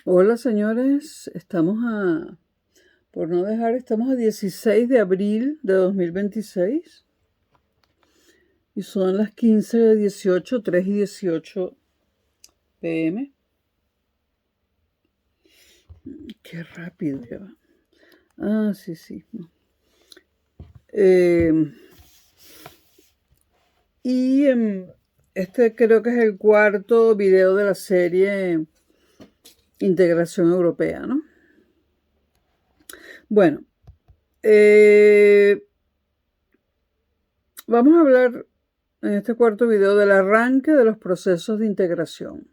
Hola señores, estamos a 16 de abril de 2026 y son las 15:18, 3:18 pm. Qué rápido ya va. Sí. Y este creo que es el cuarto video de la serie Integración Europea, ¿no? Bueno, vamos a hablar en este cuarto video del arranque de los procesos de integración.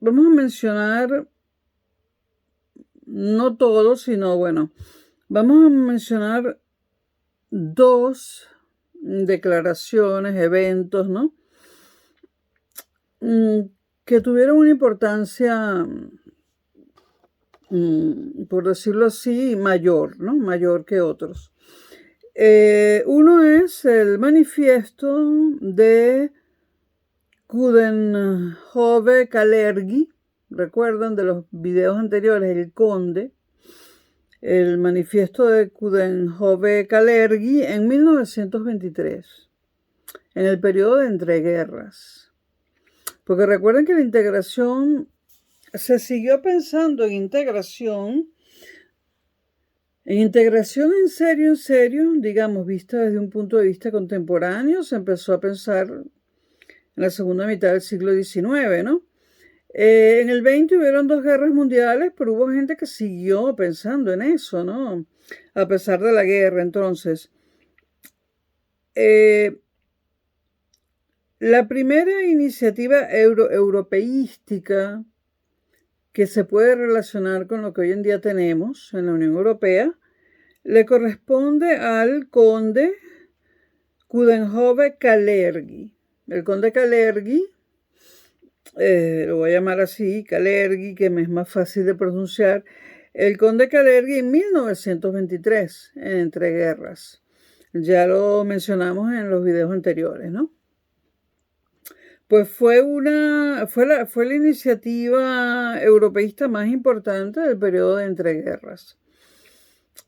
Vamos a mencionar, no todo, sino vamos a mencionar dos declaraciones, eventos, ¿no? Que tuvieron una importancia, por decirlo así, mayor, ¿no? Mayor que otros. Uno es el manifiesto de Coudenhove-Kalergi. ¿Recuerdan de los videos anteriores? El Conde. El manifiesto de Coudenhove-Kalergi en 1923, en el periodo de entreguerras. Porque recuerden que la integración, se siguió pensando en integración en serio, digamos, vista desde un punto de vista contemporáneo. Se empezó a pensar en la segunda mitad del siglo XIX, ¿no? En el 20 hubieron 2 guerras mundiales, pero hubo gente que siguió pensando en eso, ¿no? A pesar de la guerra. Entonces, la primera iniciativa europeística que se puede relacionar con lo que hoy en día tenemos en la Unión Europea le corresponde al conde Coudenhove-Kalergi. El conde Kalergi, lo voy a llamar así, Kalergi, que me es más fácil de pronunciar. El conde Kalergi en 1923, en entreguerras. Ya lo mencionamos en los videos anteriores, ¿no? Pues fue la iniciativa europeísta más importante del periodo de entreguerras.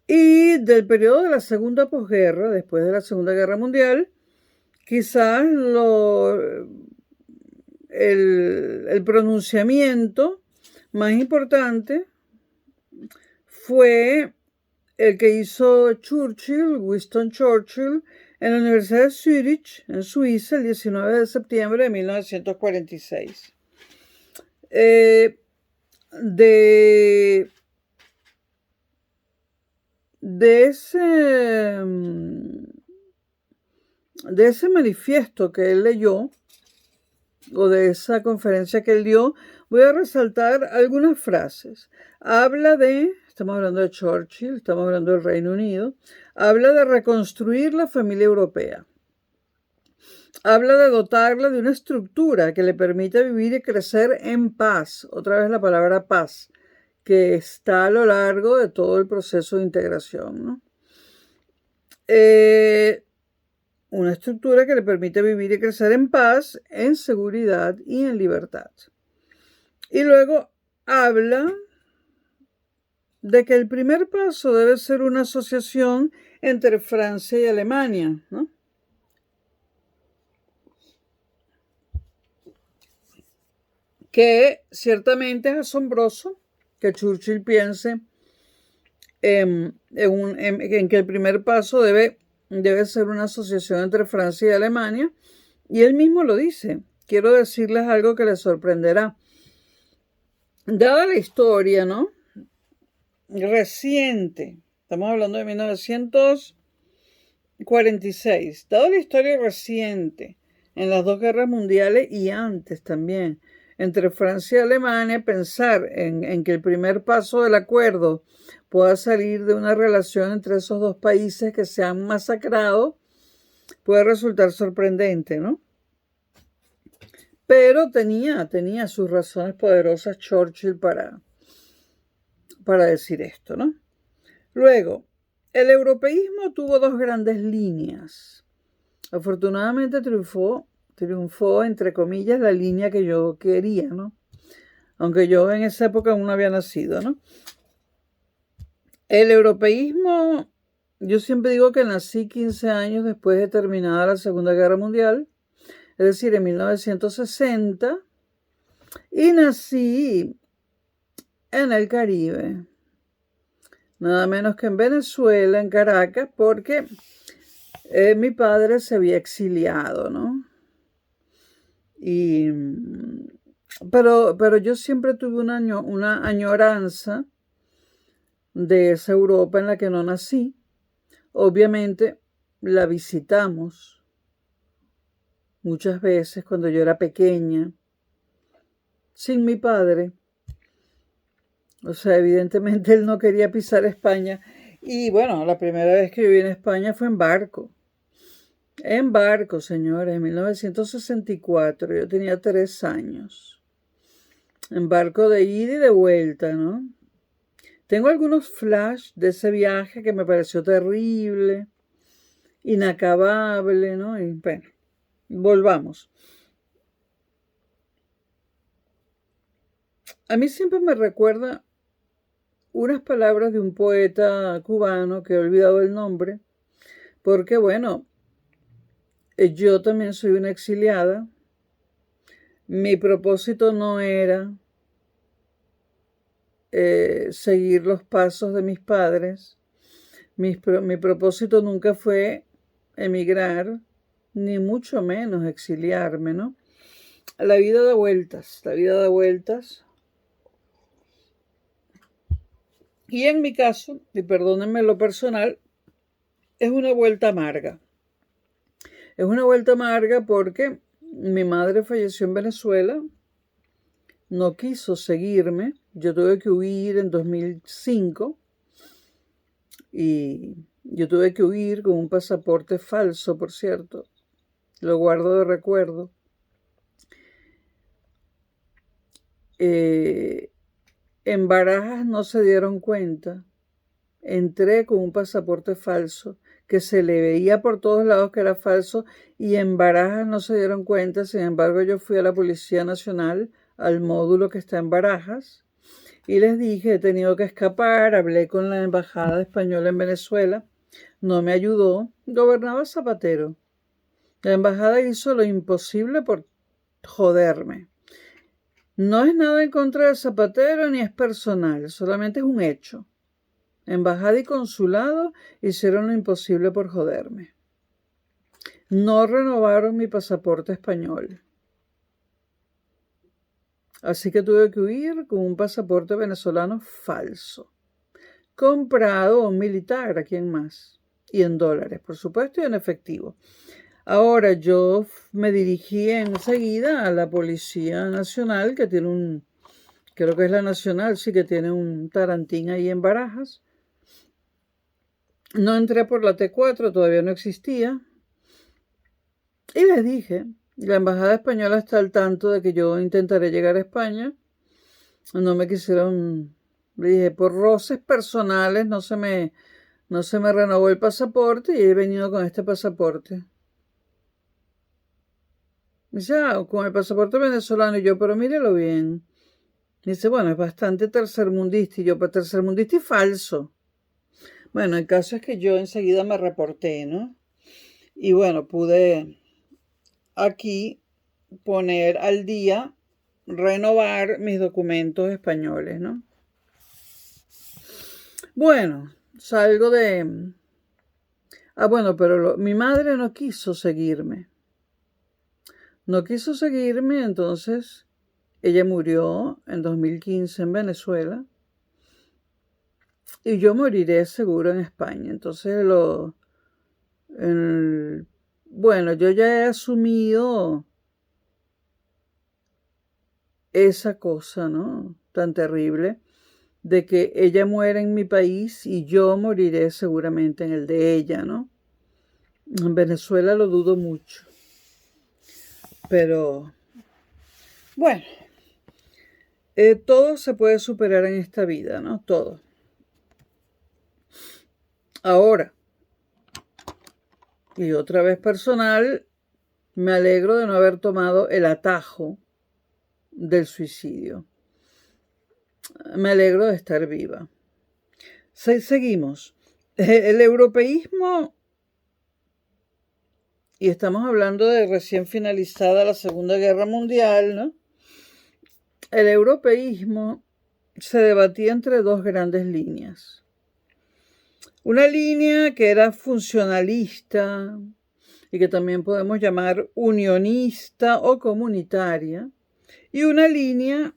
Y del periodo de la segunda posguerra, después de la Segunda Guerra Mundial, quizás el pronunciamiento más importante fue el que hizo Winston Churchill, en la Universidad de Zurich, en Suiza, el 19 de septiembre de 1946. De ese manifiesto que él leyó, o de esa conferencia que él dio, voy a resaltar algunas frases. Estamos hablando de Churchill, estamos hablando del Reino Unido, habla de reconstruir la familia europea. Habla de dotarla de una estructura que le permita vivir y crecer en paz. Otra vez la palabra paz, que está a lo largo de todo el proceso de integración, ¿no? Una estructura que le permite vivir y crecer en paz, en seguridad y en libertad. Y luego habla de que el primer paso debe ser una asociación entre Francia y Alemania, ¿no? Que ciertamente es asombroso que Churchill piense en que el primer paso debe ser una asociación entre Francia y Alemania, y él mismo lo dice. Quiero decirles algo que les sorprenderá. Dada la historia, ¿no?, reciente, estamos hablando de 1946, dada la historia reciente en las 2 guerras mundiales y antes también, entre Francia y Alemania, pensar en que el primer paso del acuerdo pueda salir de una relación entre esos 2 países que se han masacrado puede resultar sorprendente, ¿no? Pero tenía sus razones poderosas Churchill para decir esto, ¿no? Luego, el europeísmo tuvo 2 grandes líneas. Afortunadamente triunfó triunfó, entre comillas, la línea que yo quería, ¿no? Aunque yo en esa época aún no había nacido, ¿no? El europeísmo, yo siempre digo que nací 15 años después de terminada la Segunda Guerra Mundial, es decir, en 1960, y nací en el Caribe, nada menos que en Venezuela, en Caracas, porque mi padre se había exiliado, ¿no? Pero yo siempre tuve una añoranza de esa Europa en la que no nací. Obviamente la visitamos muchas veces cuando yo era pequeña, sin mi padre. O sea, evidentemente él no quería pisar España. Y bueno, la primera vez que yo vine a España fue en barco. En barco, señores, en 1964. Yo tenía 3 años. En barco de ida y de vuelta, ¿no? Tengo algunos flash de ese viaje que me pareció terrible, inacabable, ¿no? Y bueno, volvamos. A mí siempre me recuerda unas palabras de un poeta cubano que he olvidado el nombre, porque bueno, yo también soy una exiliada. Mi propósito no era seguir los pasos de mis padres. Mi propósito nunca fue emigrar, ni mucho menos exiliarme, ¿no? La vida da vueltas, la vida da vueltas. Y en mi caso, y perdónenme lo personal, es una vuelta amarga. Es una vuelta amarga porque mi madre falleció en Venezuela, no quiso seguirme, yo tuve que huir en 2005 y yo tuve que huir con un pasaporte falso, por cierto, lo guardo de recuerdo. En Barajas no se dieron cuenta, entré con un pasaporte falso que se le veía por todos lados que era falso y en Barajas no se dieron cuenta. Sin embargo, yo fui a la Policía Nacional, al módulo que está en Barajas, y les dije, he tenido que escapar, hablé con la Embajada Española en Venezuela, no me ayudó, gobernaba Zapatero. La embajada hizo lo imposible por joderme. No es nada en contra de Zapatero ni es personal, solamente es un hecho. Embajada y consulado hicieron lo imposible por joderme. No renovaron mi pasaporte español. Así que tuve que huir con un pasaporte venezolano falso. Comprado a un militar, ¿a quién más? Y en dólares, por supuesto, y en efectivo. Ahora yo me dirigí enseguida a la Policía Nacional, que tiene creo que es la Nacional, sí que tiene un tarantín ahí en Barajas. No entré por la T4, todavía no existía. Y les dije, la Embajada Española está al tanto de que yo intentaré llegar a España. No me quisieron, le dije, por roces personales no se me renovó el pasaporte y he venido con este pasaporte. Me dice, con el pasaporte venezolano. Y yo, pero mírelo bien. Dice, bueno, es bastante tercermundista. Y yo, pues tercermundista y falso. Bueno, el caso es que yo enseguida me reporté, ¿no? Y bueno, pude aquí poner al día, renovar mis documentos españoles, ¿no? Bueno, salgo de... bueno, pero mi madre no quiso seguirme. No quiso seguirme, entonces ella murió en 2015 en Venezuela y yo moriré seguro en España. Entonces bueno, yo ya he asumido esa cosa, ¿no? Tan terrible de que ella muera en mi país y yo moriré seguramente en el de ella, ¿no? En Venezuela lo dudo mucho. Pero, bueno, todo se puede superar en esta vida, ¿no? Todo. Ahora, y otra vez personal, Me alegro de no haber tomado el atajo del suicidio. Me alegro de estar viva. Seguimos. El europeísmo, y estamos hablando de recién finalizada la Segunda Guerra Mundial, ¿no? El europeísmo se debatía entre dos grandes líneas. Una línea que era funcionalista y que también podemos llamar unionista o comunitaria, y una línea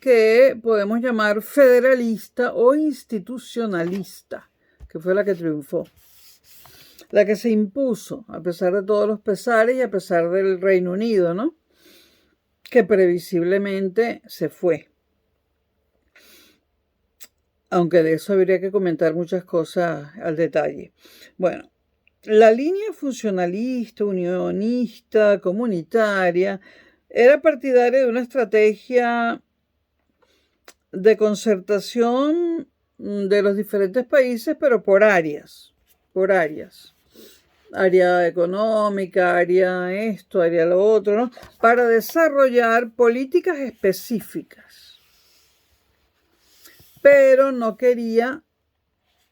que podemos llamar federalista o institucionalista, que fue la que triunfó, la que se impuso a pesar de todos los pesares y a pesar del Reino Unido, ¿no? Que previsiblemente se fue. Aunque de eso habría que comentar muchas cosas al detalle. Bueno, la línea funcionalista, unionista, comunitaria, era partidaria de una estrategia de concertación de los diferentes países, pero por áreas. Área económica, área esto, área lo otro, ¿no? Para desarrollar políticas específicas. Pero no quería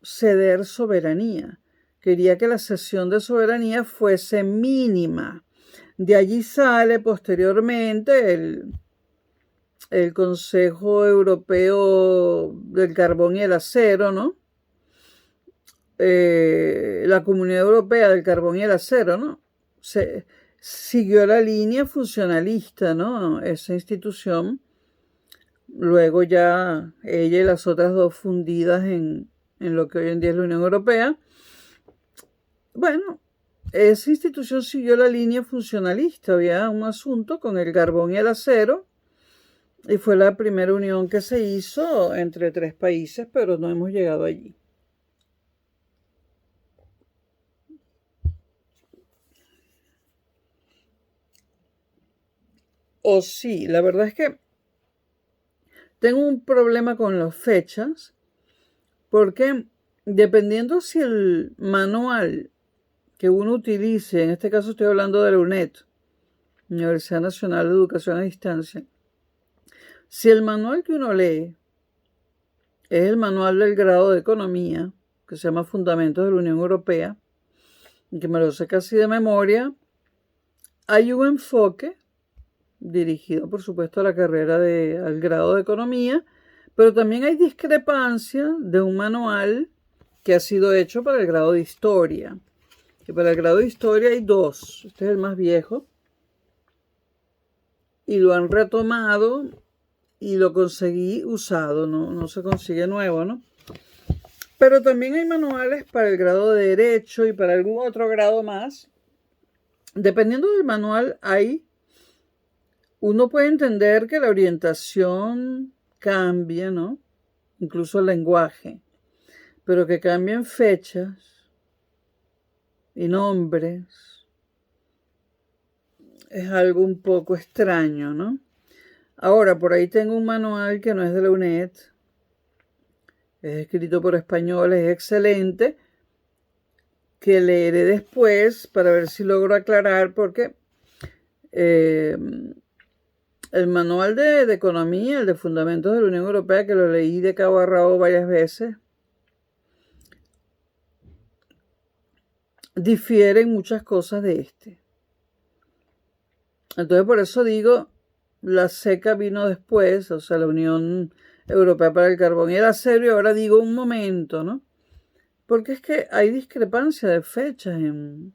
ceder soberanía. Quería que la cesión de soberanía fuese mínima. De allí sale posteriormente el Consejo Europeo del Carbón y el Acero, ¿no? La Comunidad Europea del Carbón y el Acero, ¿no? Siguió la línea funcionalista, ¿no? Esa institución. Luego ya ella y las otras dos fundidas en lo que hoy en día es la Unión Europea. Bueno, esa institución siguió la línea funcionalista. Había un asunto con el carbón y el acero y fue la primera unión que se hizo entre tres países, pero no hemos llegado allí. O sí, la verdad es que tengo un problema con las fechas, porque dependiendo si el manual que uno utilice, en este caso estoy hablando de la UNED, Universidad Nacional de Educación a Distancia, si el manual que uno lee es el manual del grado de Economía, que se llama Fundamentos de la Unión Europea, y que me lo sé casi de memoria, hay un enfoque dirigido, por supuesto, a la carrera al grado de Economía, pero también hay discrepancia de un manual que ha sido hecho para el grado de Historia. Que para el grado de Historia hay dos. Este es el más viejo. Y lo han retomado y lo conseguí usado, no se consigue nuevo, ¿no? Pero también hay manuales para el grado de Derecho y para algún otro grado más. Dependiendo del manual, uno puede entender que la orientación cambia, ¿no? Incluso el lenguaje, pero que cambien fechas y nombres es algo un poco extraño, ¿no? Ahora, por ahí tengo un manual que no es de la UNED, es escrito por españoles, es excelente, que leeré después para ver si logro aclarar, porque el manual de Economía, el de Fundamentos de la Unión Europea, que lo leí de cabo a rabo varias veces, difieren muchas cosas de este. Entonces, por eso digo, la SECA vino después, o sea, la Unión Europea para el Carbón y el Acero, y ahora digo un momento, ¿no? Porque es que hay discrepancia de fechas en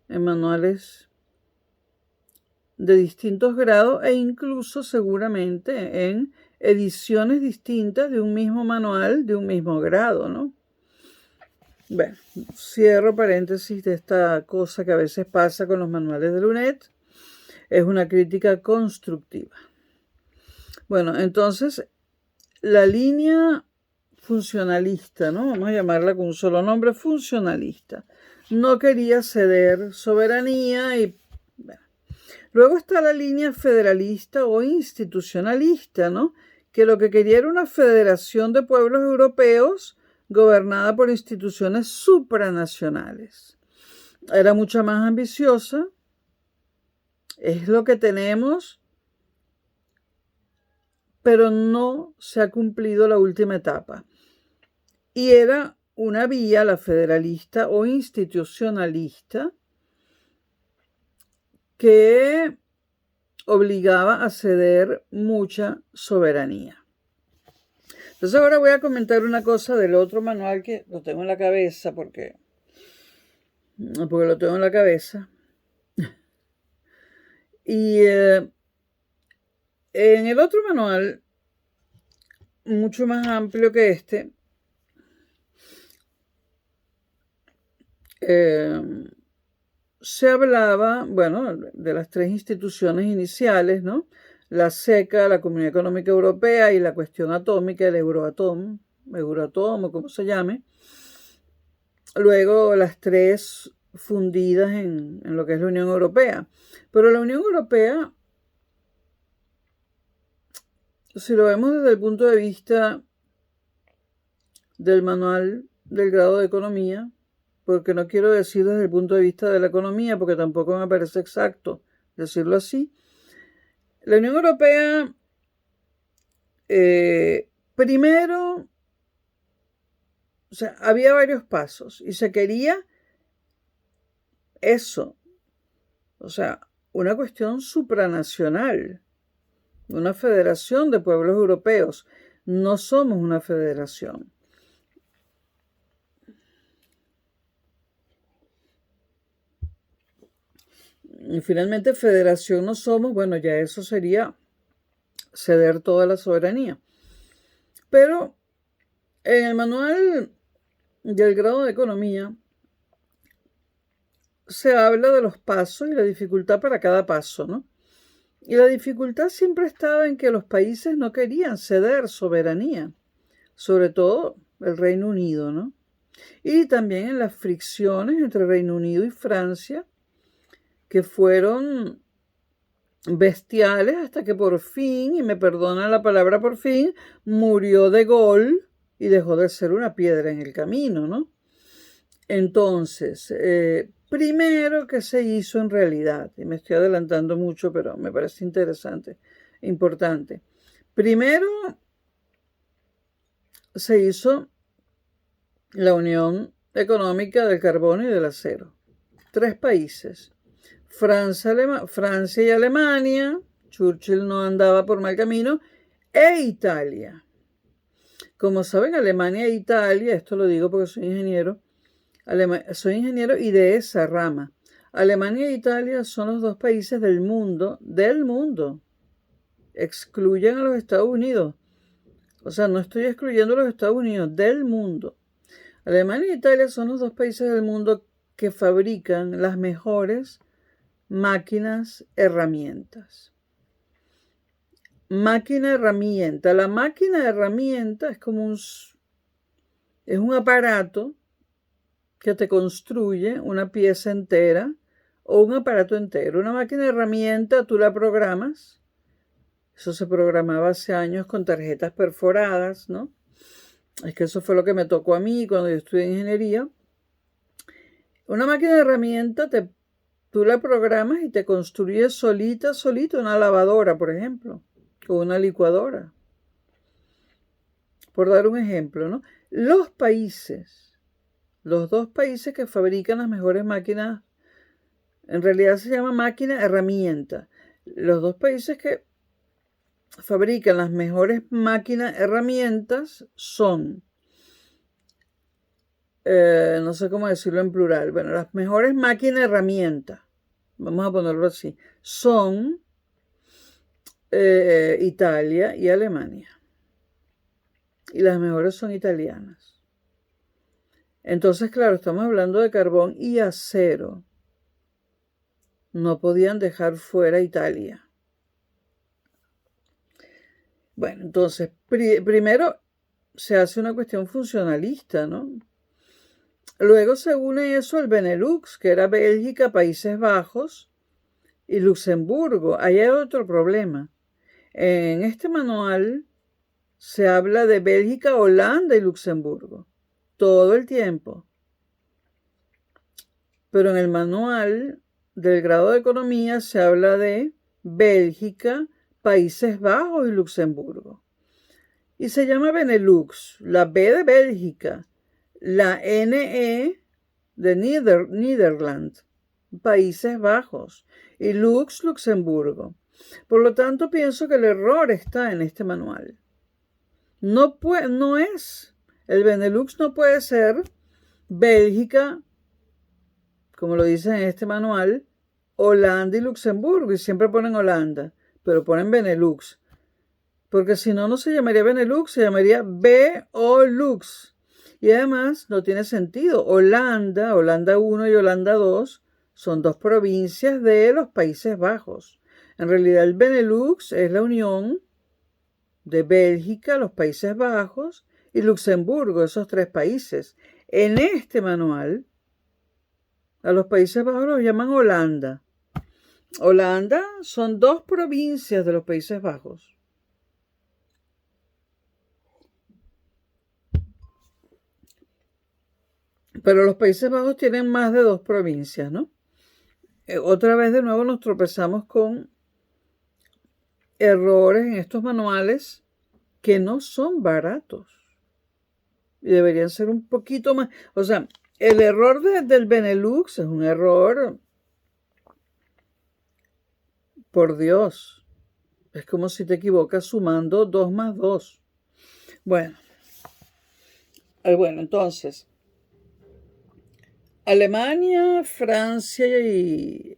manuales de distintos grados e incluso seguramente en ediciones distintas de un mismo manual de un mismo grado, ¿no? Bueno, cierro paréntesis de esta cosa que a veces pasa con los manuales de la UNED. Es una crítica constructiva. Bueno, entonces, la línea funcionalista, ¿no? Vamos a llamarla con un solo nombre, funcionalista. No quería ceder soberanía y... Bueno. Luego está la línea federalista o institucionalista, ¿no? Que lo que quería era una federación de pueblos europeos gobernada por instituciones supranacionales. era mucho más ambiciosa. Es lo que tenemos, pero no se ha cumplido la última etapa. Y era una vía, la federalista o institucionalista, que obligaba a ceder mucha soberanía. Entonces ahora voy a comentar una cosa del otro manual que lo tengo en la cabeza porque lo tengo en la cabeza. Y en el otro manual, mucho más amplio que este, se hablaba, bueno, de las tres instituciones iniciales, ¿no? La SECA, la Comunidad Económica Europea, y la cuestión atómica, el Euratom, o como se llame. Luego las tres fundidas en lo que es la Unión Europea. Pero la Unión Europea, si lo vemos desde el punto de vista del manual del grado de economía, porque no quiero decir desde el punto de vista de la economía, porque tampoco me parece exacto decirlo así. La Unión Europea, primero, o sea, había varios pasos y se quería eso, o sea, una cuestión supranacional, una federación de pueblos europeos. No somos una federación. Y finalmente, federación no somos, bueno, ya eso sería ceder toda la soberanía. Pero en el manual del grado de economía se habla de los pasos y la dificultad para cada paso, ¿no? Y la dificultad siempre estaba en que los países no querían ceder soberanía, sobre todo el Reino Unido, ¿no? Y también en las fricciones entre Reino Unido y Francia, que fueron bestiales hasta que por fin, y me perdonan la palabra por fin, murió De Gaulle y dejó de ser una piedra en el camino, ¿no? Entonces, primero, ¿qué se hizo en realidad? Y me estoy adelantando mucho, pero me parece interesante, importante. Primero, se hizo la Unión Económica del Carbón y del Acero. 3 países. Francia y Alemania, Churchill no andaba por mal camino, e Italia. Como saben, Alemania e Italia, esto lo digo porque soy ingeniero y de esa rama. Alemania e Italia son los 2 países del mundo, excluyen a los Estados Unidos. O sea, no estoy excluyendo a los Estados Unidos, del mundo. Alemania e Italia son los 2 países del mundo que fabrican las mejores máquinas, herramientas. Máquina herramienta. La máquina herramienta es como un aparato que te construye una pieza entera o un aparato entero. Una máquina herramienta tú la programas. Eso se programaba hace años con tarjetas perforadas, ¿no? Es que eso fue lo que me tocó a mí cuando yo estudié ingeniería. Una máquina de herramienta tú la programas y te construyes solita una lavadora, por ejemplo, o una licuadora. Por dar un ejemplo, ¿no? Los 2 países que fabrican las mejores máquinas, en realidad se llama máquina herramienta. Los 2 países que fabrican las mejores máquinas herramientas son, no sé cómo decirlo en plural, bueno, las mejores máquinas herramientas, vamos a ponerlo así, son Italia y Alemania. Y las mejores son italianas. Entonces, claro, estamos hablando de carbón y acero. No podían dejar fuera Italia. Bueno, entonces, primero se hace una cuestión funcionalista, ¿no? Luego se une eso al Benelux, que era Bélgica, Países Bajos y Luxemburgo. Ahí hay otro problema. En este manual se habla de Bélgica, Holanda y Luxemburgo. Todo el tiempo. pero en el manual del grado de economía se habla de Bélgica, Países Bajos y Luxemburgo. Y se llama Benelux, la B de Bélgica, la NE de Nederland, Países Bajos, y Luxemburgo. Por lo tanto, pienso que el error está en este manual. El Benelux no puede ser Bélgica, como lo dice en este manual, Holanda y Luxemburgo, y siempre ponen Holanda, pero ponen Benelux. Porque si no, no se llamaría Benelux, se llamaría BOLUX. Y además no tiene sentido. Holanda 1 y Holanda 2 son dos provincias de los Países Bajos. En realidad el Benelux es la unión de Bélgica, los Países Bajos y Luxemburgo, esos tres países. En este manual, a los Países Bajos los llaman Holanda. Holanda son dos provincias de los Países Bajos. Pero los Países Bajos tienen más de dos provincias, ¿no? Otra vez de nuevo nos tropezamos con errores en estos manuales que no son baratos. Y deberían ser un poquito más. O sea, el error del Benelux es un error, por Dios. Es como si te equivocas sumando 2 más 2. Bueno, entonces, Alemania, Francia y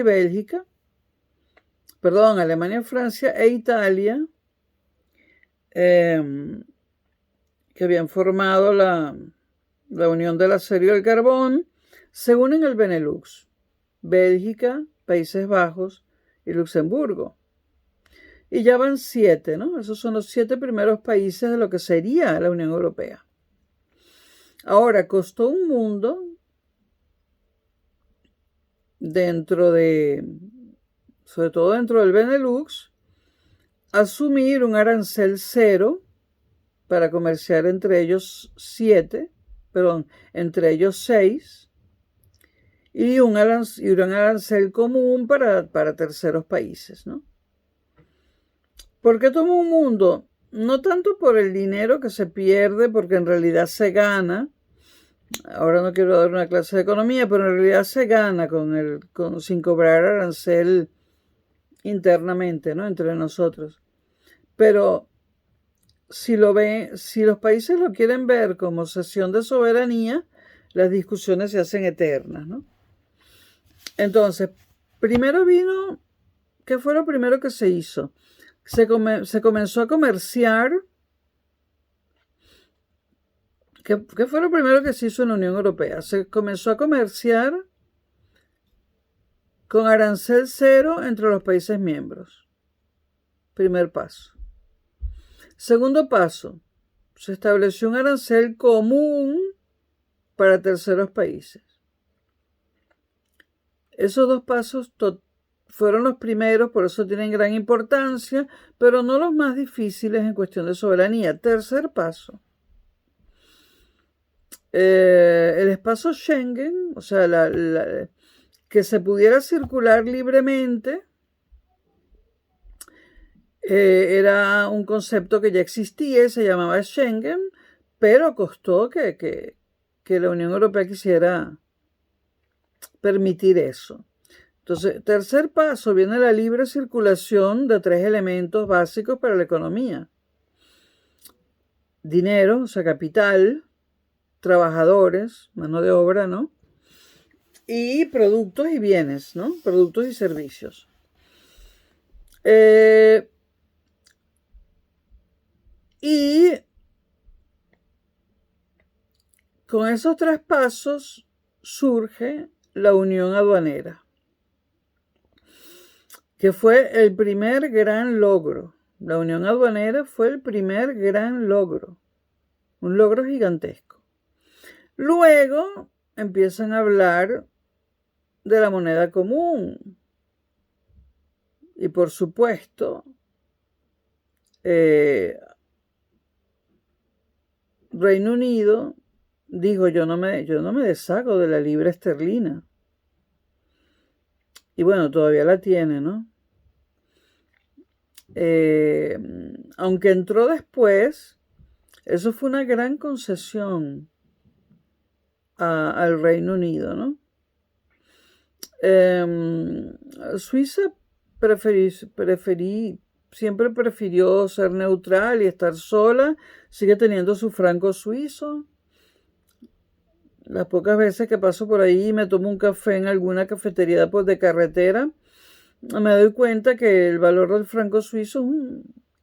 Bélgica. Perdón, Alemania, Francia e Italia, que habían formado la Unión del Acero y el Carbón, se unen al Benelux, Bélgica, Países Bajos y Luxemburgo. Y ya van 7, ¿no? Esos son los 7 primeros países de lo que sería la Unión Europea. Ahora, costó un mundo sobre todo dentro del Benelux, asumir un arancel cero para comerciar entre ellos 6, y un arancel común para terceros países, ¿no? ¿Por qué tomó un mundo? No tanto por el dinero que se pierde, porque en realidad se gana. Ahora no quiero dar una clase de economía, pero en realidad se gana sin cobrar arancel internamente, ¿no? Entre nosotros. Pero si los países lo quieren ver como cesión de soberanía, las discusiones se hacen eternas, ¿no? Entonces, ¿qué fue lo primero que se hizo? Se comenzó a comerciar. ¿Qué fue lo primero que se hizo en la Unión Europea? Se comenzó a comerciar con arancel cero entre los países miembros. Primer paso. Segundo paso, se estableció un arancel común para terceros países. Esos dos pasos fueron los primeros, por eso tienen gran importancia, pero no los más difíciles en cuestión de soberanía. Tercer paso. El espacio Schengen, o sea, que se pudiera circular libremente, era un concepto que ya existía y se llamaba Schengen, pero costó que la Unión Europea quisiera permitir eso. Entonces, tercer paso, viene la libre circulación de 3 elementos básicos para la economía. Dinero, o sea, capital, trabajadores, mano de obra, ¿no? Y productos y bienes, ¿no? Productos y servicios. Y con esos 3 pasos surge la unión aduanera, que fue el primer gran logro. La unión aduanera fue el primer gran logro, un logro gigantesco. Luego empiezan a hablar de la moneda común. Y por supuesto, Reino Unido dijo, yo no me deshago de la libra esterlina. Y bueno, todavía la tiene, ¿no? Aunque entró después, eso fue una gran concesión al Reino Unido, ¿no? Suiza siempre prefirió ser neutral y estar sola, sigue teniendo su franco suizo. Las pocas veces que paso por ahí y me tomo un café en alguna cafetería pues, de carretera, me doy cuenta que el valor del franco suizo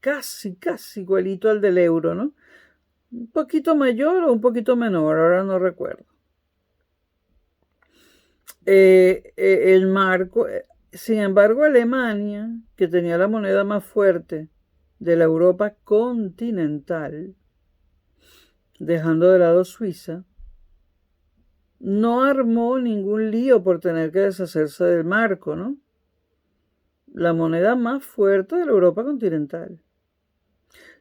es casi igualito al del euro, ¿no? Un poquito mayor o un poquito menor, ahora no recuerdo. El marco, sin embargo, Alemania, que tenía la moneda más fuerte de la Europa continental, dejando de lado Suiza, no armó ningún lío por tener que deshacerse del marco, ¿no? La moneda más fuerte de la Europa continental.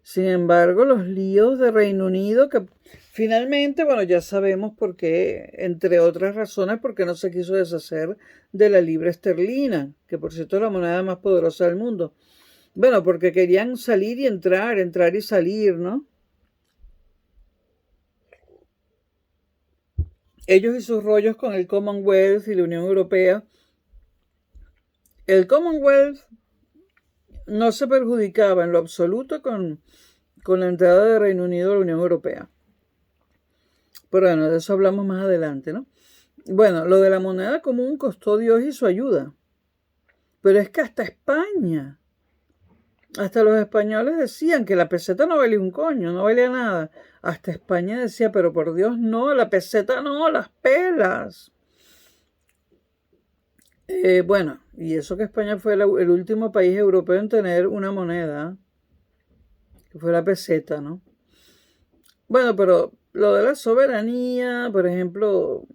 Sin embargo, los líos de Reino Unido, que finalmente, bueno, ya sabemos por qué, entre otras razones, porque no se quiso deshacer de la libra esterlina, que por cierto es la moneda más poderosa del mundo. Bueno, porque querían salir y entrar y salir, ¿no? Ellos y sus rollos con el Commonwealth y la Unión Europea. El Commonwealth no se perjudicaba en lo absoluto con la entrada de Reino Unido a la Unión Europea. Pero bueno, de eso hablamos más adelante, ¿no? Bueno, lo de la moneda común costó Dios y su ayuda. Pero es que hasta España, hasta los españoles decían que la peseta no valía un coño, no valía nada. Hasta España decía, pero por Dios no, la peseta no, las pelas. Bueno, y eso que España fue el último país europeo en tener una moneda, que fue la peseta, ¿no? Bueno, pero lo de la soberanía, por ejemplo,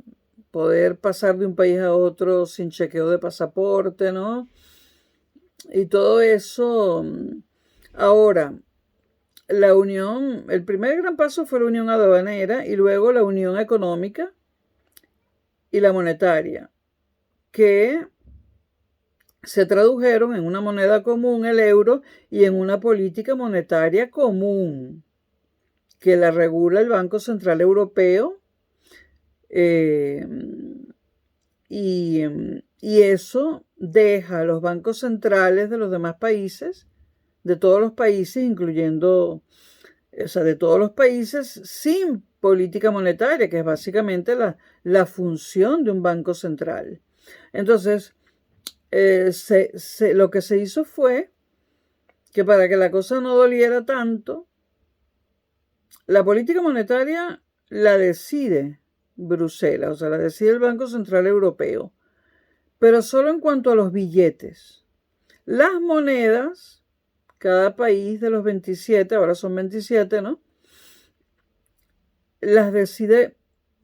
poder pasar de un país a otro sin chequeo de pasaporte, ¿no? Y todo eso. Ahora, la unión, el primer gran paso fue la unión aduanera y luego la unión económica y la monetaria, que se tradujeron en una moneda común, el euro, y en una política monetaria común, que la regula el Banco Central Europeo. Y eso deja a los bancos centrales de los demás países, de todos los países, incluyendo, o sea, de todos los países sin política monetaria, que es básicamente la función de un banco central. Entonces, lo que se hizo fue que para que la cosa no doliera tanto, la política monetaria la decide Bruselas, o sea, la decide el Banco Central Europeo, pero solo en cuanto a los billetes. Las monedas, cada país de los 27, ahora son 27, ¿no? Las decide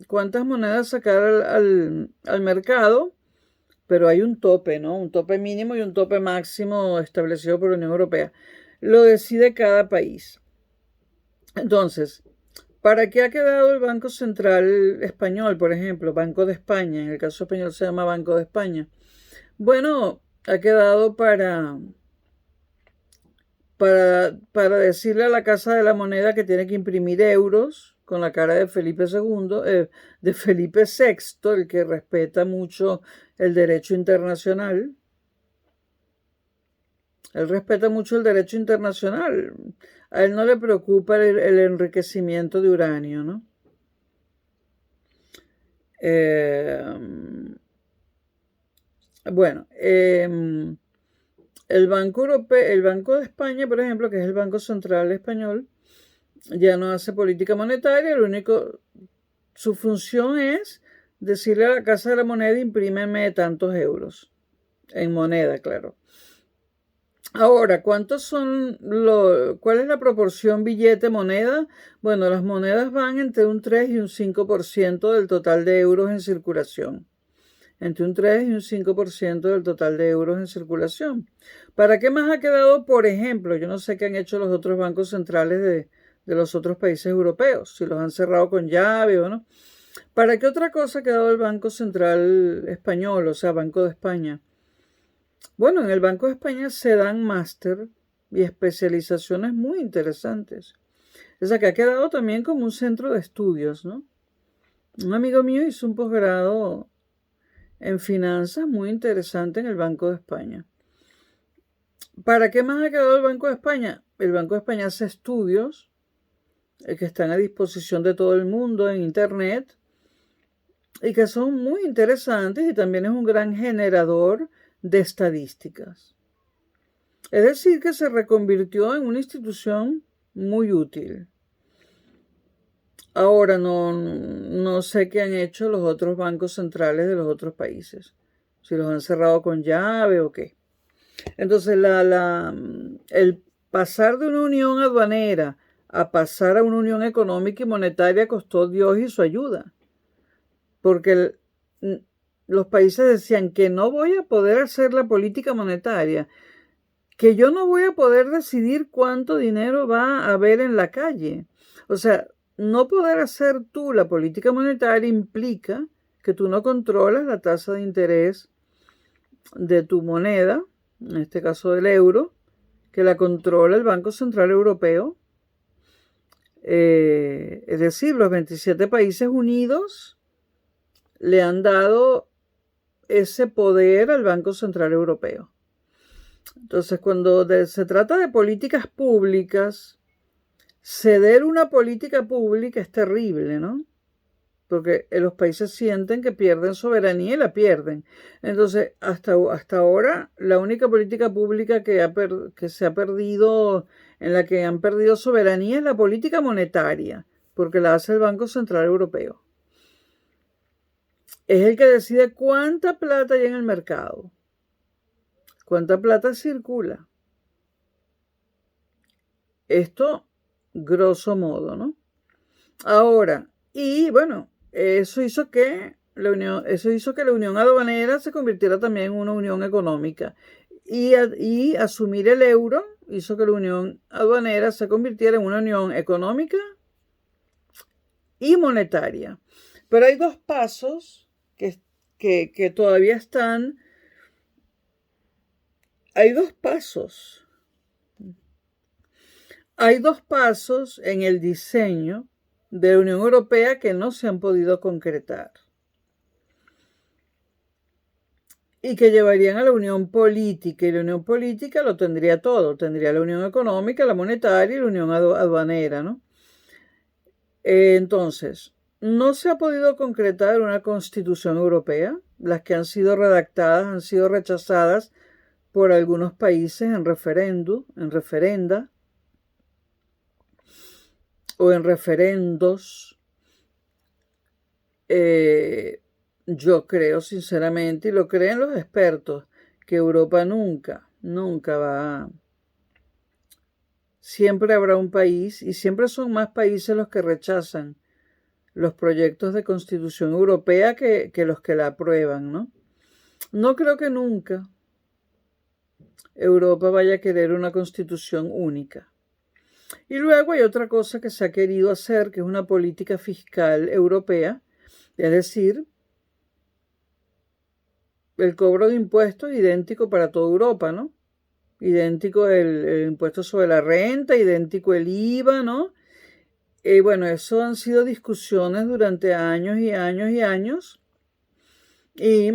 cuántas monedas sacar al mercado, pero hay un tope, ¿no? Un tope mínimo y un tope máximo establecido por la Unión Europea. Lo decide cada país. Entonces, ¿para qué ha quedado el Banco Central Español, por ejemplo? Banco de España, en el caso español se llama Banco de España. Bueno, ha quedado para decirle a la Casa de la Moneda que tiene que imprimir euros con la cara de Felipe II, de Felipe VI, el que respeta mucho el derecho internacional. Él respeta mucho el derecho internacional. A él no le preocupa el enriquecimiento de uranio, ¿no? Bueno, el Banco Europeo, el Banco de España, por ejemplo, que es el Banco Central Español, ya no hace política monetaria, su función es decirle a la Casa de la Moneda, imprímeme tantos euros, en moneda, claro. Ahora, ¿cuál es la proporción billete-moneda? Bueno, las monedas van entre un 3 y un 5% del total de euros en circulación. Entre un 3 y un 5% del total de euros en circulación. ¿Para qué más ha quedado, por ejemplo? Yo no sé qué han hecho los otros bancos centrales de los otros países europeos, si los han cerrado con llave o no. ¿Para qué otra cosa ha quedado el Banco Central Español, o sea, Banco de España? Bueno, en el Banco de España se dan máster y especializaciones muy interesantes. O sea, que ha quedado también como un centro de estudios, ¿no? Un amigo mío hizo un posgrado en finanzas muy interesante en el Banco de España. ¿Para qué más ha quedado el Banco de España? El Banco de España hace estudios que están a disposición de todo el mundo en Internet y que son muy interesantes, y también es un gran generador de estadísticas. Es decir, que se reconvirtió en una institución muy útil. Ahora no sé qué han hecho los otros bancos centrales de los otros países. Si los han cerrado con llave o qué. Entonces, el pasar de una unión aduanera a pasar a una unión económica y monetaria costó Dios y su ayuda. Porque los países decían que no voy a poder hacer la política monetaria, que yo no voy a poder decidir cuánto dinero va a haber en la calle. O sea, no poder hacer tú la política monetaria implica que tú no controlas la tasa de interés de tu moneda, en este caso del euro, que la controla el Banco Central Europeo. Es decir, los 27 países unidos le han dado ese poder al Banco Central Europeo. Entonces, cuando se trata de políticas públicas, ceder una política pública es terrible, ¿no? Porque los países sienten que pierden soberanía y la pierden. Entonces, hasta ahora, la única política pública que se ha perdido, en la que han perdido soberanía, es la política monetaria, porque la hace el Banco Central Europeo. Es el que decide cuánta plata hay en el mercado, cuánta plata circula. Esto, grosso modo, ¿no? Ahora, y bueno, eso hizo que la unión aduanera se convirtiera también en una unión económica. Y asumir el euro hizo que la unión aduanera se convirtiera en una unión económica y monetaria. Pero hay dos pasos que todavía están. Hay dos pasos. Hay dos pasos en el diseño de la Unión Europea que no se han podido concretar y que llevarían a la unión política, y la unión política lo tendría todo, tendría la unión económica, la monetaria y la unión aduanera, ¿no? Entonces, no se ha podido concretar una constitución europea. Las que han sido redactadas han sido rechazadas por algunos países en referenda o en referendos. Yo creo sinceramente, y lo creen los expertos, que Europa nunca va. Siempre habrá un país, y siempre son más países los que rechazan los proyectos de constitución europea que los que la aprueban, ¿no? No creo que nunca Europa vaya a querer una constitución única. Y luego hay otra cosa que se ha querido hacer, que es una política fiscal europea, es decir, el cobro de impuestos idéntico para toda Europa, ¿no? Idéntico el impuesto sobre la renta, idéntico el IVA, ¿no? Bueno, eso han sido discusiones durante años y años y años, y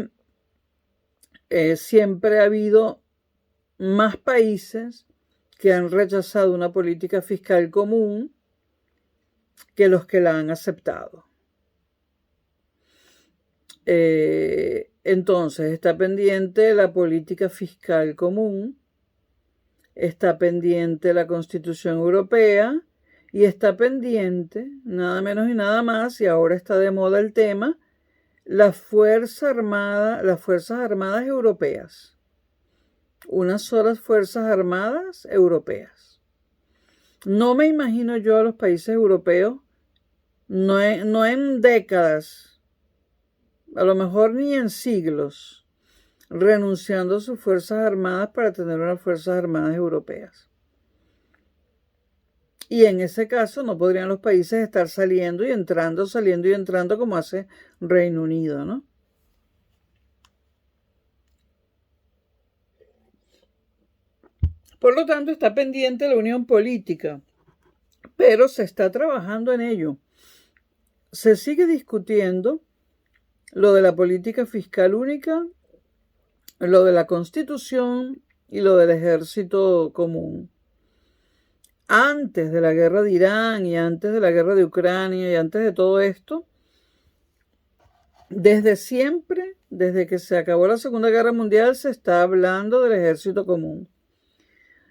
siempre ha habido más países que han rechazado una política fiscal común que los que la han aceptado. Entonces, está pendiente la política fiscal común, está pendiente la Constitución Europea y está pendiente, nada menos y nada más, y ahora está de moda el tema, las Fuerzas Armadas Europeas. Unas solas Fuerzas Armadas Europeas. No me imagino yo a los países europeos, no en décadas, a lo mejor ni en siglos, renunciando a sus Fuerzas Armadas para tener unas Fuerzas Armadas Europeas. Y en ese caso no podrían los países estar saliendo y entrando, saliendo y entrando como hace Reino Unido, ¿no? Por lo tanto, está pendiente la unión política, pero se está trabajando en ello. Se sigue discutiendo lo de la política fiscal única, lo de la Constitución y lo del ejército común. Antes de la guerra de Irán y antes de la guerra de Ucrania y antes de todo esto, desde siempre, desde que se acabó la Segunda Guerra Mundial, se está hablando del ejército común.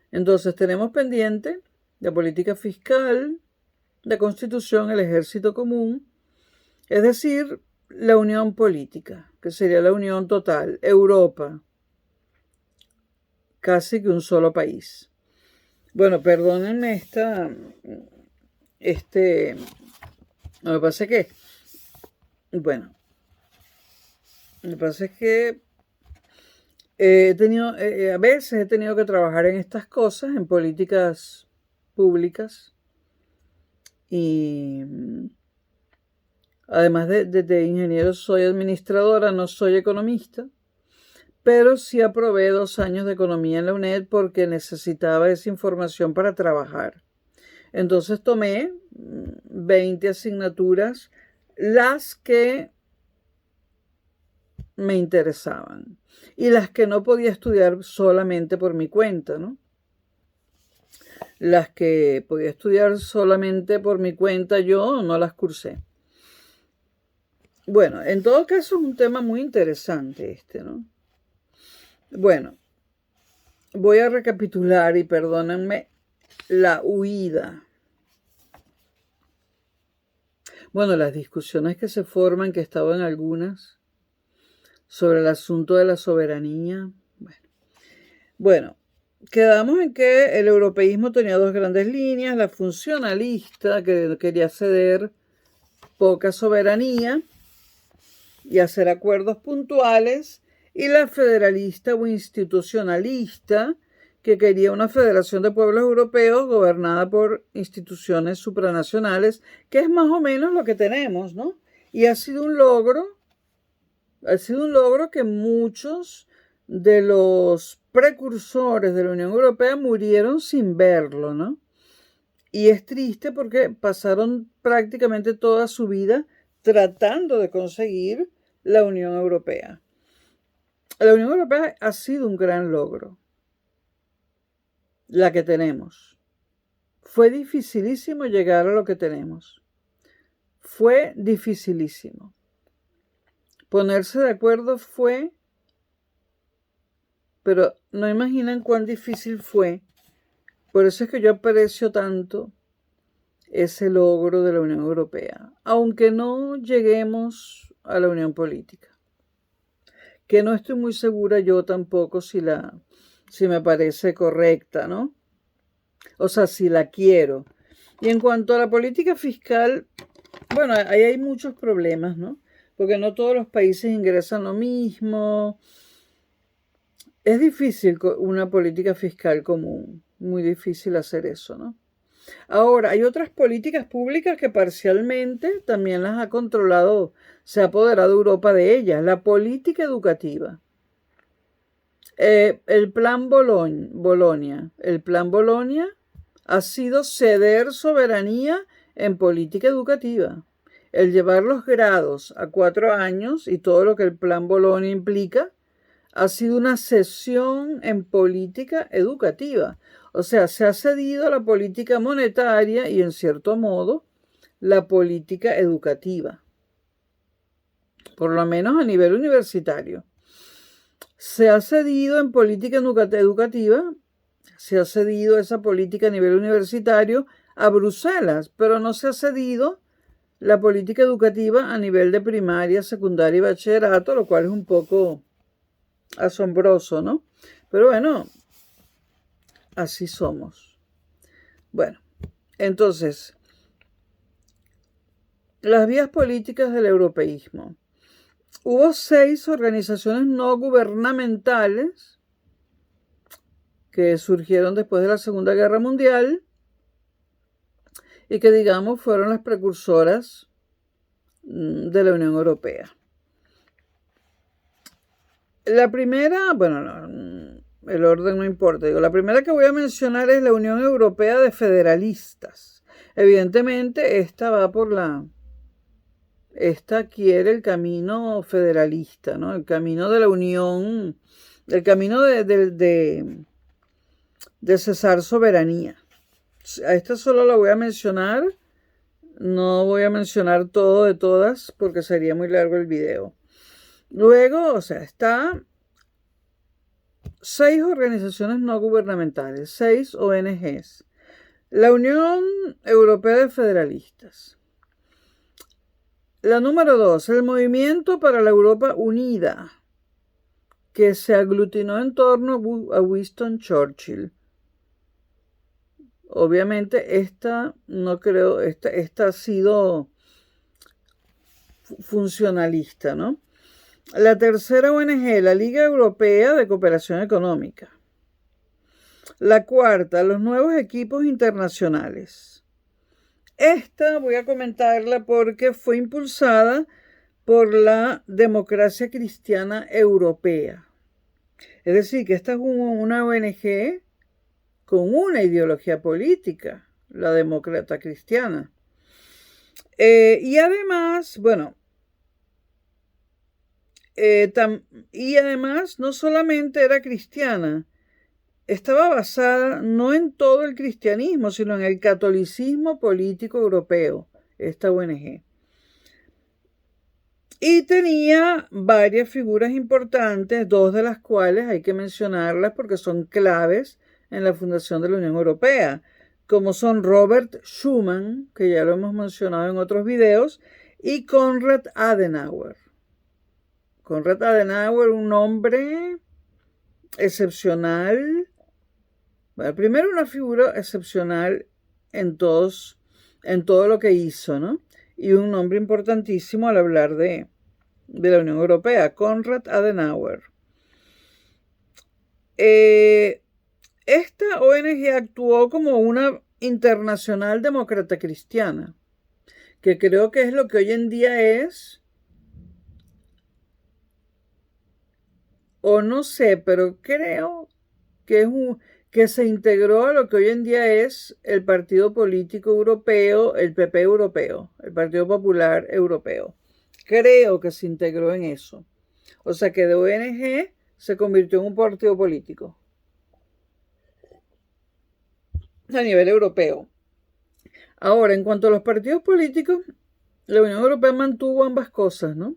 Entonces tenemos pendiente la política fiscal, la Constitución, el ejército común, es decir, la unión política, que sería la unión total, Europa, casi que un solo país. Bueno, perdónenme lo que pasa es que, bueno, lo que pasa es que a veces he tenido que trabajar en estas cosas, en políticas públicas, y además de ingeniero soy administradora, no soy economista, pero sí aprobé 2 años de economía en la UNED porque necesitaba esa información para trabajar. Entonces tomé 20 asignaturas, las que me interesaban y las que no podía estudiar solamente por mi cuenta, ¿no? Las que podía estudiar solamente por mi cuenta yo no las cursé. Bueno, en todo caso es un tema muy interesante ¿no? Bueno, voy a recapitular y perdónenme la huida. Bueno, las discusiones que se forman, que he estado en algunas, sobre el asunto de la soberanía. Bueno, quedamos en que el europeísmo tenía 2 grandes líneas, la funcionalista, que quería ceder poca soberanía y hacer acuerdos puntuales, y la federalista o institucionalista, que quería una federación de pueblos europeos gobernada por instituciones supranacionales, que es más o menos lo que tenemos, ¿no? Y ha sido un logro que muchos de los precursores de la Unión Europea murieron sin verlo, ¿no? Y es triste porque pasaron prácticamente toda su vida tratando de conseguir la Unión Europea. La Unión Europea ha sido un gran logro, la que tenemos. Fue dificilísimo llegar a lo que tenemos. Fue dificilísimo. Ponerse de acuerdo fue, pero no imaginan cuán difícil fue. Por eso es que yo aprecio tanto ese logro de la Unión Europea, aunque no lleguemos a la unión política, que no estoy muy segura yo tampoco si me parece correcta, ¿no? O sea, si la quiero. Y en cuanto a la política fiscal, bueno, ahí hay muchos problemas, ¿no? Porque no todos los países ingresan lo mismo. Es difícil una política fiscal común, muy difícil hacer eso, ¿no? Ahora, hay otras políticas públicas que parcialmente también las ha controlado, se ha apoderado Europa de ellas. La política educativa. El plan Bolonia. El plan Bolonia ha sido ceder soberanía en política educativa. El llevar los grados a 4 años y todo lo que el plan Bolonia implica ha sido una cesión en política educativa. O sea, se ha cedido la política monetaria y, en cierto modo, la política educativa. Por lo menos a nivel universitario. Se ha cedido en política educativa, se ha cedido esa política a nivel universitario a Bruselas, pero no se ha cedido la política educativa a nivel de primaria, secundaria y bachillerato, lo cual es un poco asombroso, ¿no? Pero bueno, así somos. Bueno, entonces, las vías políticas del europeísmo. Hubo 6 organizaciones no gubernamentales que surgieron después de la Segunda Guerra Mundial y que, digamos, fueron las precursoras de la Unión Europea. La primera, bueno, no, el orden no importa. Digo, la primera que voy a mencionar es la Unión Europea de Federalistas. Evidentemente, esta quiere el camino federalista, ¿no? El camino de la unión, el camino de cesar soberanía. A esta solo la voy a mencionar, no voy a mencionar todo de todas porque sería muy largo el video. Luego, o sea, está 6 organizaciones no gubernamentales, 6 ONGs. La Unión Europea de Federalistas. La número 2, el Movimiento para la Europa Unida, que se aglutinó en torno a Winston Churchill. Obviamente esta ha sido funcionalista, ¿no? La tercera ONG, la Liga Europea de Cooperación Económica. La cuarta, los nuevos equipos internacionales. Esta voy a comentarla porque fue impulsada por la democracia cristiana europea. Es decir, que esta es una ONG con una ideología política, la demócrata cristiana. Y además, bueno, no solamente era cristiana, estaba basada no en todo el cristianismo, sino en el catolicismo político europeo, esta ONG. Y tenía varias figuras importantes, 2 de las cuales hay que mencionarlas porque son claves en la fundación de la Unión Europea, como son Robert Schuman, que ya lo hemos mencionado en otros videos, y Konrad Adenauer. Konrad Adenauer, un hombre excepcional. Bueno, primero una figura excepcional en todo lo que hizo, ¿no? Y un nombre importantísimo al hablar de la Unión Europea, Konrad Adenauer. Esta ONG actuó como una internacional demócrata cristiana, que creo que es lo que hoy en día es, o no sé, pero creo que que se integró a lo que hoy en día es el Partido Político Europeo, el PP Europeo, el Partido Popular Europeo. Creo que se integró en eso. O sea que de ONG se convirtió en un partido político a nivel europeo. Ahora, en cuanto a los partidos políticos, la Unión Europea mantuvo ambas cosas, ¿no?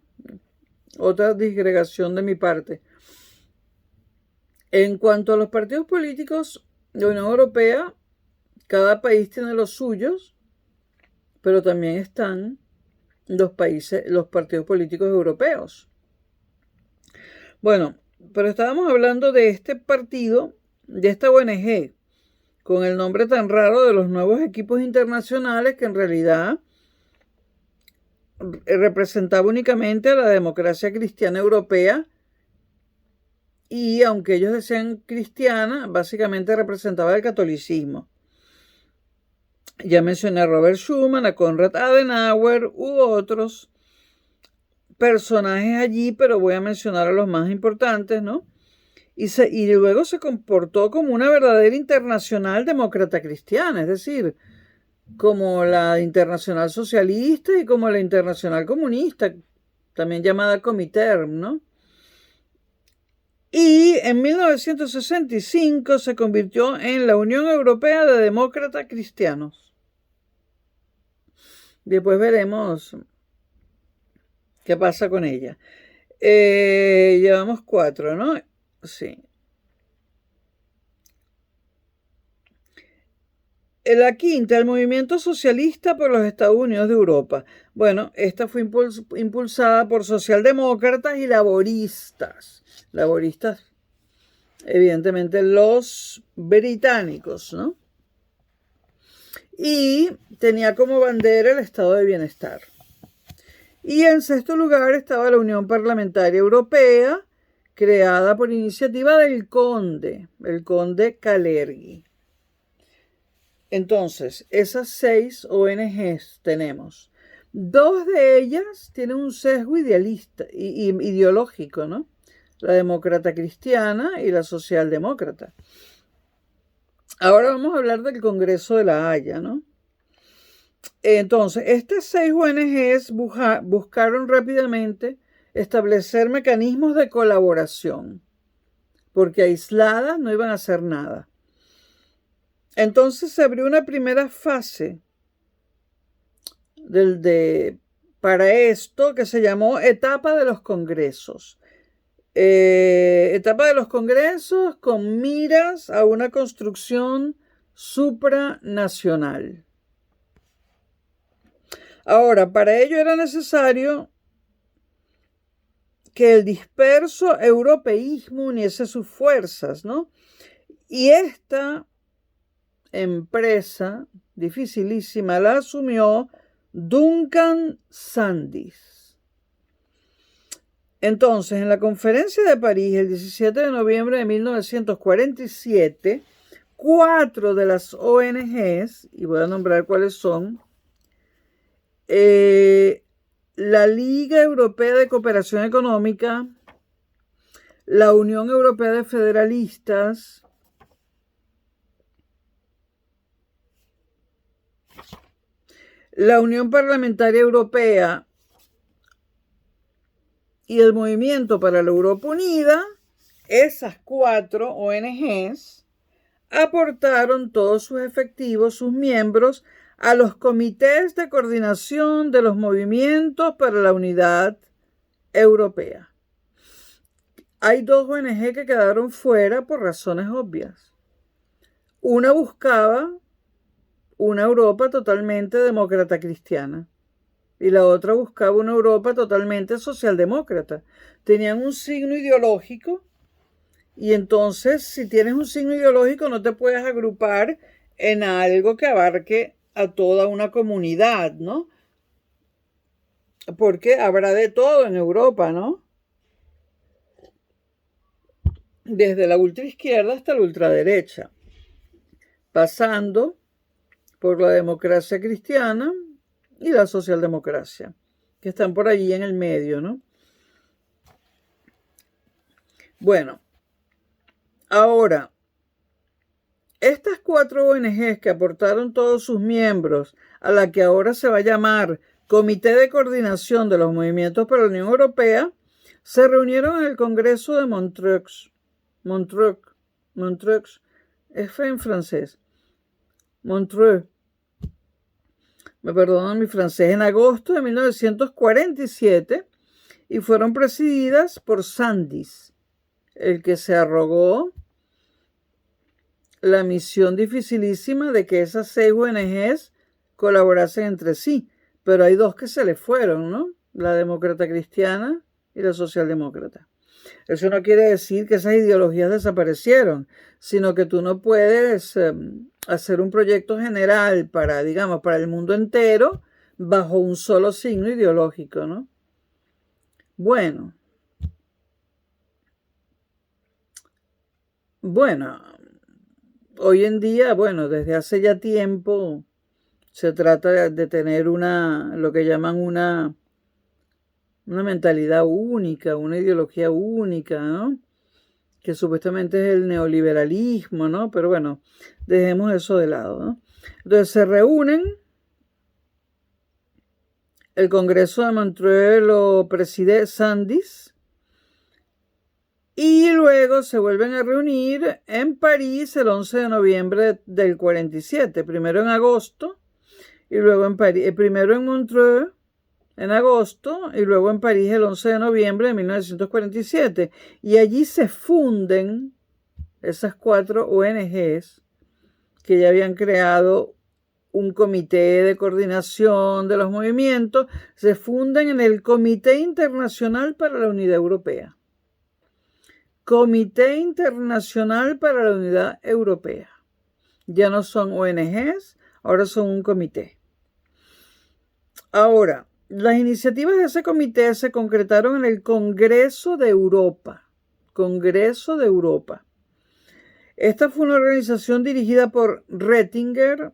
Otra disgregación de mi parte. En cuanto a los partidos políticos, la Unión Europea, cada país tiene los suyos, pero también están los partidos políticos europeos. Bueno, pero estábamos hablando de este partido, de esta ONG, con el nombre tan raro de los nuevos equipos internacionales, que en realidad representaba únicamente a la democracia cristiana europea, y aunque ellos decían cristiana, básicamente representaba el catolicismo. Ya mencioné a Robert Schuman, a Konrad Adenauer u otros personajes allí, pero voy a mencionar a los más importantes, ¿no? Y luego se comportó como una verdadera internacional demócrata cristiana, es decir, como la Internacional Socialista y como la Internacional Comunista, también llamada Comiterm, ¿no? Y en 1965 se convirtió en la Unión Europea de Demócratas Cristianos. Después veremos qué pasa con ella. Llevamos 4, ¿no? Sí. La quinta, el Movimiento Socialista por los Estados Unidos de Europa. Bueno, esta fue impulsada por socialdemócratas y laboristas. Laboristas, evidentemente los británicos, ¿no? Y tenía como bandera el estado de bienestar. Y en sexto lugar estaba la Unión Parlamentaria Europea, creada por iniciativa del conde, el conde Kalergi. Entonces, esas 6 ONGs tenemos. 2 de ellas tienen un sesgo idealista, ideológico, ¿no? La Demócrata Cristiana y la Socialdemócrata. Ahora vamos a hablar del Congreso de la Haya, ¿no? Entonces, estas 6 ONGs buscaron rápidamente establecer mecanismos de colaboración, porque aisladas no iban a hacer nada. Entonces se abrió una primera fase para esto que se llamó etapa de los congresos. Etapa de los congresos con miras a una construcción supranacional. Ahora, para ello era necesario que el disperso europeísmo uniese sus fuerzas, ¿no? Y esta empresa dificilísima la asumió Duncan Sandys. Entonces, en la conferencia de París, el 17 de noviembre de 1947, 4 de las ONGs, y voy a nombrar cuáles son, la Liga Europea de Cooperación Económica, la Unión Europea de Federalistas, la Unión Parlamentaria Europea y el Movimiento para la Europa Unida, esas 4 ONGs aportaron todos sus efectivos, sus miembros, a los comités de coordinación de los movimientos para la unidad europea. Hay 2 ONG que quedaron fuera por razones obvias. Una buscaba una Europa totalmente demócrata cristiana y la otra buscaba una Europa totalmente socialdemócrata. Tenían un signo ideológico y entonces si tienes un signo ideológico no te puedes agrupar en algo que abarque a toda una comunidad, ¿no? Porque habrá de todo en Europa, ¿no? Desde la ultraizquierda hasta la ultraderecha, pasando por la democracia cristiana y la socialdemocracia, que están por allí en el medio, ¿no? Bueno, ahora, estas 4 ONGs que aportaron todos sus miembros a la que ahora se va a llamar Comité de Coordinación de los Movimientos para la Unión Europea, se reunieron en el Congreso de Montreux, es en francés, Montreux, me perdonan mi francés, en agosto de 1947 y fueron presididas por Sandys, el que se arrogó la misión dificilísima de que esas 6 ONGs colaborasen entre sí, pero hay 2 que se le fueron, ¿no? La demócrata cristiana y la socialdemócrata. Eso no quiere decir que esas ideologías desaparecieron, sino que tú no puedes hacer un proyecto general para, digamos, para el mundo entero bajo un solo signo ideológico, ¿no? Bueno, hoy en día, desde hace ya tiempo se trata de tener lo que llaman una mentalidad única, una ideología única, ¿no? Que supuestamente es el neoliberalismo, ¿no? Pero bueno, dejemos eso de lado, ¿no? Entonces se reúnen, el Congreso de Montreux lo preside Sandys, y luego se vuelven a reunir en París el 11 de noviembre del 47, primero en agosto, y luego en París, primero en Montreux en agosto y luego en París el 11 de noviembre de 1947. Y allí se funden esas 4 ONGs que ya habían creado un comité de coordinación de los movimientos, se funden en el Comité Internacional para la Unidad Europea. Comité Internacional para la Unidad Europea. Ya no son ONGs, ahora son un comité. Ahora, las iniciativas de ese comité se concretaron en el Congreso de Europa. Esta fue una organización dirigida por Rettinger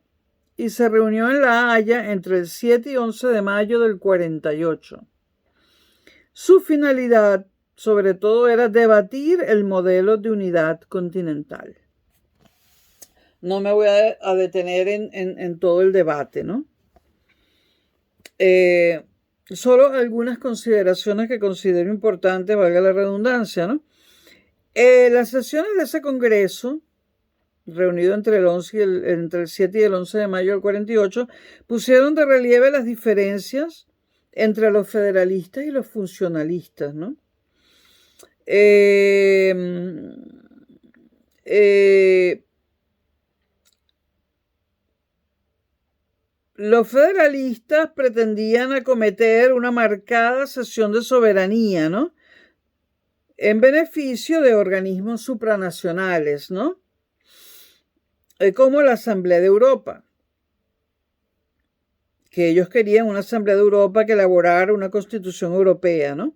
y se reunió en La Haya entre el 7 y 11 de mayo del 48. Su finalidad, sobre todo, era debatir el modelo de unidad continental. No me voy a detener en todo el debate, ¿no? Solo algunas consideraciones que considero importantes, valga la redundancia, ¿no? Las sesiones de ese congreso, reunido entre el 7 y el 11 de mayo del 48, pusieron de relieve las diferencias entre los federalistas y los funcionalistas, ¿no? Los federalistas pretendían acometer una marcada cesión de soberanía, ¿no? En beneficio de organismos supranacionales, ¿no? Como la Asamblea de Europa, que ellos querían una Asamblea de Europa que elaborara una constitución europea, ¿no?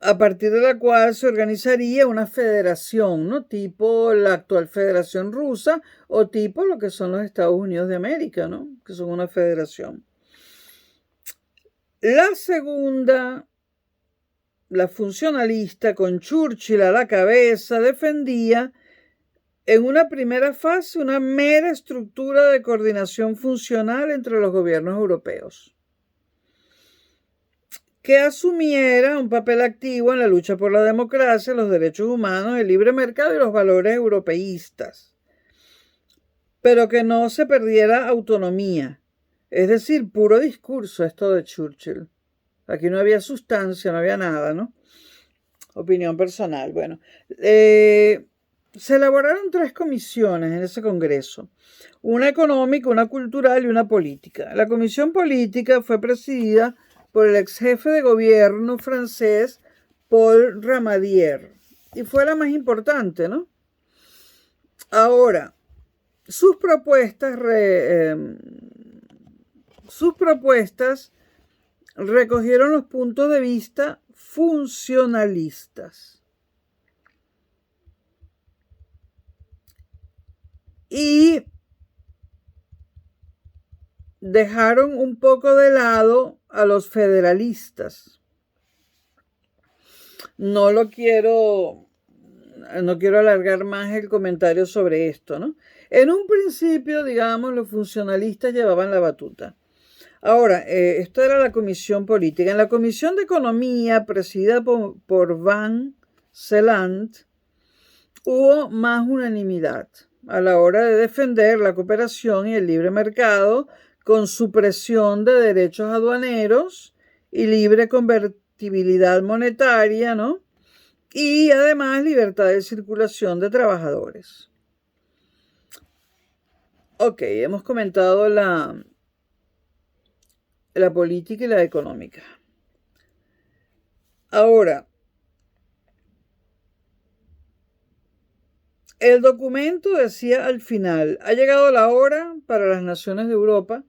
A partir de la cual se organizaría una federación, ¿no? Tipo la actual Federación Rusa o tipo lo que son los Estados Unidos de América, ¿no? Que son una federación. La segunda, la funcionalista, con Churchill a la cabeza, defendía en una primera fase una mera estructura de coordinación funcional entre los gobiernos europeos, que asumiera un papel activo en la lucha por la democracia, los derechos humanos, el libre mercado y los valores europeístas, pero que no se perdiera autonomía. Es decir, puro discurso esto de Churchill. Aquí no había sustancia, no había nada, ¿no? Opinión personal. Bueno, se elaboraron 3 comisiones en ese congreso. Una económica, una cultural y una política. La comisión política fue presidida por el ex jefe de gobierno francés Paul Ramadier y fue la más importante, ¿no? Ahora, sus propuestas recogieron los puntos de vista funcionalistas y dejaron un poco de lado a los federalistas. No quiero alargar más el comentario sobre esto, ¿no? En un principio, digamos, los funcionalistas llevaban la batuta. Ahora, esto era la comisión política. En la comisión de economía, presidida por Van Zeeland, hubo más unanimidad a la hora de defender la cooperación y el libre mercado con supresión de derechos aduaneros y libre convertibilidad monetaria, ¿no? Y además libertad de circulación de trabajadores. Ok, hemos comentado la política y la económica. Ahora, el documento decía al final: ha llegado la hora para las naciones de Europa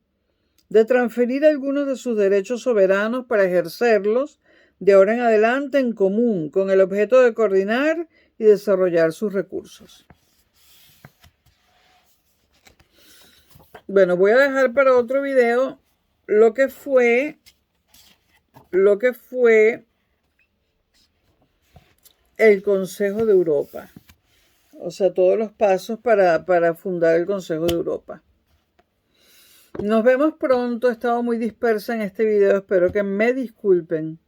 de transferir algunos de sus derechos soberanos para ejercerlos de ahora en adelante en común, con el objeto de coordinar y desarrollar sus recursos. Bueno, voy a dejar para otro video lo que fue el Consejo de Europa. O sea, todos los pasos para fundar el Consejo de Europa. Nos vemos pronto. He estado muy dispersa en este video. Espero que me disculpen.